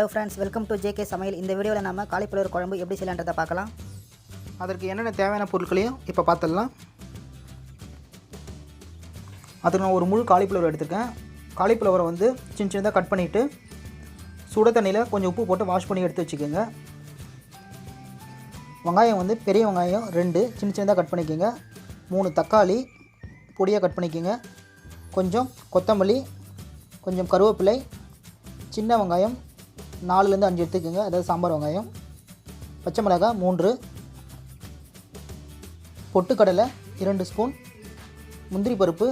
Hello friends, welcome to JK சமையல். இந்த வீடியோவில் நம்ம காலிஃப்ளவர் குழம்பு எப்படி செய்யலான்றதை பார்க்கலாம். அதற்கு என்னென்ன தேவையான பொருட்களையும் இப்போ பார்த்துடலாம். அதுக்கு நான் ஒரு முழு காலிஃப்ளவர் எடுத்துருக்கேன். காலிஃப்ளவரை வந்து சின்ன சின்னதாக கட் பண்ணிவிட்டு சுட தண்ணியில் கொஞ்சம் உப்பு போட்டு வாஷ் பண்ணி எடுத்து வச்சுக்கோங்க. வெங்காயம் வந்து பெரிய வெங்காயம் 2 சின்ன சின்னதாக கட் பண்ணிக்கோங்க. 3 தக்காளி பொடியாக கட் பண்ணிக்கோங்க. கொஞ்சம் கொத்தமல்லி, கொஞ்சம் கருவேப்பிலை, சின்ன வெங்காயம் 4லேருந்து 5 எடுத்துக்கோங்க, அதாவது சாம்பார் வெங்காயம். பச்சை மிளகாய் 3, பொட்டுக்கடலை 2 ஸ்பூன், முந்திரி பருப்பு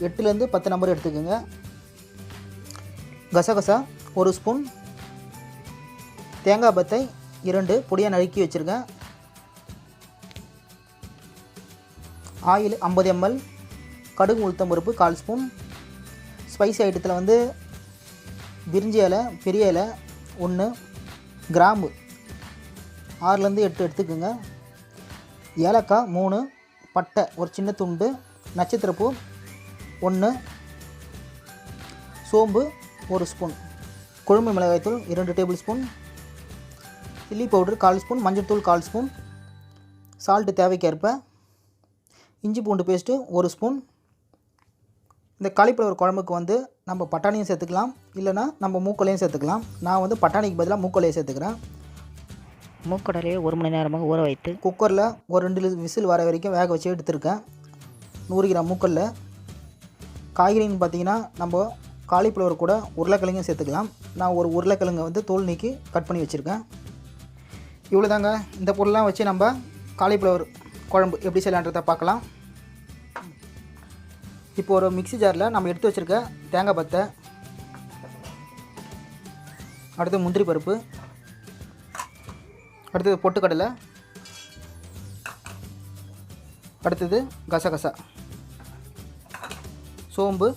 8லேருந்து 10 நம்பர் எடுத்துக்கோங்க. கசகசா 1 ஸ்பூன், தேங்காய் பத்தை 2 பொடியாக நறுக்கி வச்சுருக்கேன். ஆயில் 50 ml, கடுகு உளுத்தம் பருப்பு 1/4 ஸ்பூன். ஸ்பைசி ஐட்டத்தில் வந்து பிரிஞ்சி இலை பெரிய இலை 1, கிராம்பு 6லேருந்து 8 எடுத்துக்கோங்க. ஏலக்காய் 3, பட்டை ஒரு சின்ன துண்டு, நட்சத்திரப்பூ 1, சோம்பு 1 ஸ்பூன், குழம்பு மிளகாய்த்தூள் 2 table spoon, chilli powder 1/4 spoon, மஞ்சள் தூள் 1/4 ஸ்பூன், சால்ட்டு தேவைக்கேற்ப, இஞ்சி பூண்டு பேஸ்ட்டு 1 ஸ்பூன். இந்த காலிஃப்ளவர் குழம்புக்கு வந்து நம்ம பட்டாணியும் சேர்த்துக்கலாம், இல்லைனா நம்ம மூக்கொலையும் சேர்த்துக்கலாம். நான் வந்து பட்டாணிக்கு பதிலாக மூக்கொலையை சேர்த்துக்கிறேன். மூக்கடலையை 1 மணி நேரமாக ஊற வைத்து குக்கரில் ஒரு 2 விசில் வர வரைக்கும் வேக வச்சு எடுத்துருக்கேன். 100 கிராம் மூக்கல்ல. காய்கறின்னு பார்த்திங்கன்னா நம்ம காலிஃப்ளவர் கூட உருளைக்கிழங்கும் சேர்த்துக்கலாம். நான் ஒரு உருளைக்கிழங்கை வந்து தோல் நீக்கி கட் பண்ணி வச்சுருக்கேன். இவ்வளோ தாங்க. இந்த பொருள்லாம் வச்சு நம்ம காலிஃப்ளவர் குழம்பு எப்படி செய்யலான்றதை பார்க்கலாம். இப்போ ஒரு மிக்ஸி ஜாரில் நம்ம எடுத்து வச்சுருக்க தேங்காய் பத்தை, அடுத்து முந்திரி பருப்பு, அடுத்தது பொட்டுக்கடலை, அடுத்தது கசகசா, சோம்பு.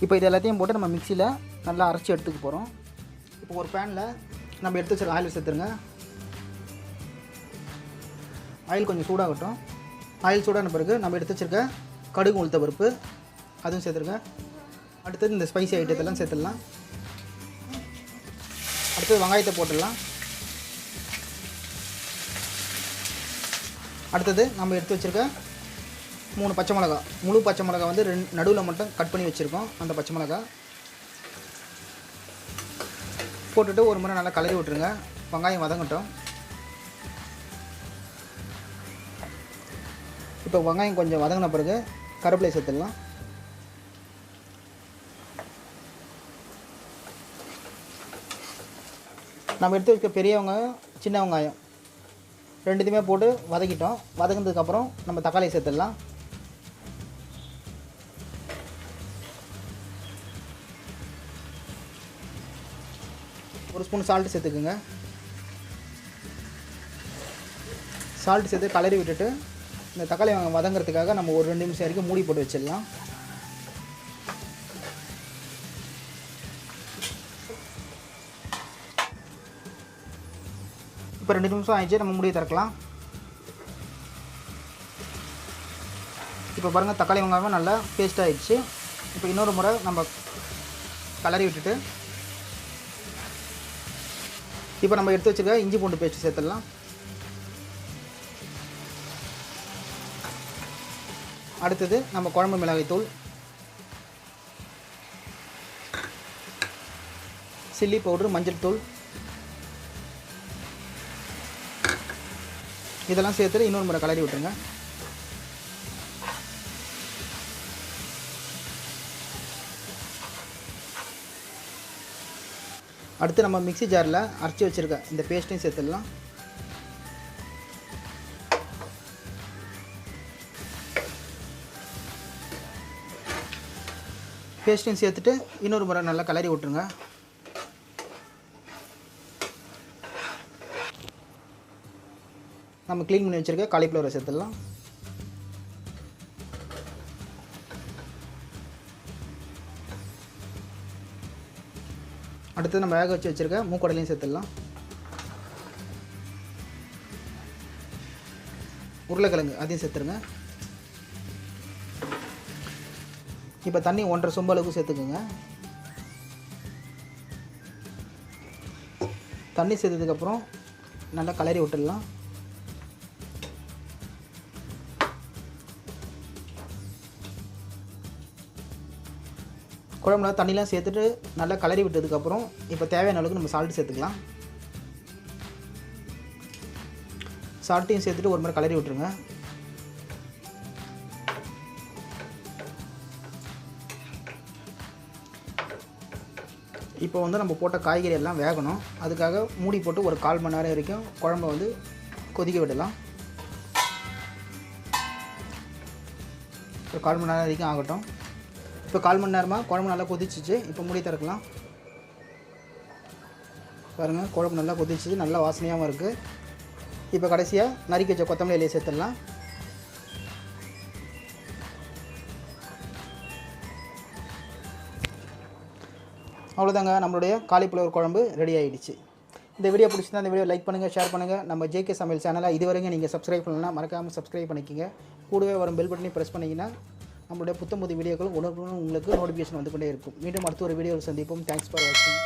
இப்போ இது எல்லாத்தையும் போட்டு நம்ம மிக்சியில் நல்லா அரைச்சி எடுத்துக்க போகிறோம். இப்போ ஒரு பேனில் நம்ம எடுத்து வச்சுருக்க ஆயில் சேர்த்துருங்க. ஆயில் கொஞ்சம் சூடாகட்டும். ஆயில் சூடான பிறகு நம்ம எடுத்து வச்சுருக்க கடுகு உளுத்த பருப்பு அதுவும் சேர்த்துருங்க. அடுத்தது இந்த ஸ்பைசி ஐட்டத்தெல்லாம் சேர்த்துடலாம். அடுத்தது வெங்காயத்தை போட்டுடலாம். அடுத்தது நம்ம எடுத்து வச்சுருக்க 3 பச்சை மிளகா, முழு பச்சை மிளகா வந்து நடுவில் மட்டும் கட் பண்ணி வச்சுருக்கோம். அந்த பச்சை மிளகா போட்டுட்டு ஒரு முறை நல்லா கலரி விட்டுருங்க. வெங்காயம் வதங்கட்டும். இப்போ வெங்காயம் கொஞ்சம் வதங்கின பிறகு கருவேப்பிலை சேர்த்துடலாம். நம்ம எடுத்து வைக்க பெரிய வெங்காயம் சின்ன வெங்காயம் 2த்தையுமே போட்டு வதக்கிட்டோம். வதங்கினதுக்கப்புறம் நம்ம தக்காளி சேர்த்துடலாம். ஒரு ஸ்பூன் சால்ட்டு சேர்த்துக்குங்க. சால்ட்டு சேர்த்து கலரி விட்டுட்டு இந்த தக்காளி வதங்கிறதுக்காக நம்ம ஒரு 2 நிமிஷம் வரைக்கும் மூடி போட்டு வச்சிடலாம். இப்போ 2 நிமிஷம் ஆயிடுச்சு. நம்ம மூடியை திறக்கலாம். இப்போ பாருங்கள், தக்காளி வெங்காயம் நல்லா பேஸ்ட் ஆகிடுச்சு. இப்போ இன்னொரு முறை நம்ம கலரி விட்டுட்டு இப்போ நம்ம எடுத்து வச்சுருக்க இஞ்சி பூண்டு பேஸ்ட் சேர்த்துடலாம். அடுத்தது நம்ம குழம்பு மிளகாய்த்தூள், சில்லி பவுடர், மஞ்சள் தூள் இதெல்லாம் சேர்த்துட்டு இன்னொரு முறை கலரி விட்டுருங்க. அடுத்து நம்ம மிக்ஸி ஜாரில் அரைச்சி வச்சுருக்க இந்த பேஸ்ட்டையும் சேர்த்துடலாம். பேஸ்ட்டையும் சேர்த்துட்டு இன்னொரு முறை நல்லா கலரி விட்டுருங்க. நம்ம க்ளீன் பண்ணி வச்சுருக்க காலிஃப்ளவரை சேர்த்துடலாம். அடுத்து நம்ம வேக வச்சு வச்சுருக்க மூக்கடலையும் சேர்த்துடலாம். உருளைக்கிழங்கு அதையும் சேர்த்துருங்க. இப்போ தண்ணி 1.5 சொம்பு அளவுக்கு சேர்த்துக்குங்க. தண்ணி சேர்த்ததுக்கப்புறம் நல்லா கலரி விட்டுடலாம். குழம்புல தண்ணிலாம் சேர்த்துட்டு நல்லா கலரி விட்டதுக்கப்புறம் இப்போ தேவையான அளவுக்கு நம்ம சால்ட்டு சேர்த்துக்கலாம். சால்ட்டையும் சேர்த்துட்டு ஒரு முறை கலரி விட்டுருங்க. இப்போ வந்து நம்ம போட்ட காய்கறி எல்லாம் வேகணும். அதுக்காக மூடி போட்டு ஒரு 1/4 மணி நேரம் வரைக்கும் குழம்பை வந்து கொதிக்க விடலாம். ஒரு 1/4 மணி நேரம் வரைக்கும் ஆகட்டும். இப்போ 1/4 மணி நேரமாக குழம்பு நல்லா கொதிச்சிச்சு. இப்போ மூடி திறக்கலாம். பாருங்கள், குழம்பு நல்லா கொதிச்சிச்சு, நல்லா வாசனையாகவும் இருக்குது. இப்போ கடைசியாக நறுக்கி வச்ச கொத்தமல்லி இலையை சேர்த்துடலாம். அவ்வளோதாங்க, நம்மளுடைய காலிஃப்ளவர் குழம்பு ரெடி ஆகிடுச்சு. இந்த வீடியோ பிடிச்சிருந்தா இந்த வீடியோ லைக் பண்ணுங்கள், ஷேர் பண்ணுங்கள். நம்ம ஜேகே சமையல் சேனலை இதுவரைக்கும் நீங்கள் சப்ஸ்கிரைப் பண்ணலாம், மறக்காமல் சப்ஸ்கிரைப் பண்ணிக்கோங்க. கூடவே வரும் பெல் பட்டனையும் ப்ரெஸ் பண்ணிங்கன்னா நம்மளுடைய புத்தம்புது வீடியோக்கள் உடனுக்குடன் உங்களுக்கு நோட்டிஃபிகேஷன் வந்து கொண்டே இருக்கும். மீண்டும் அடுத்த ஒரு வீடியோவில் சந்திப்போம். தேங்க்ஸ் ஃபார் வாட்சிங்.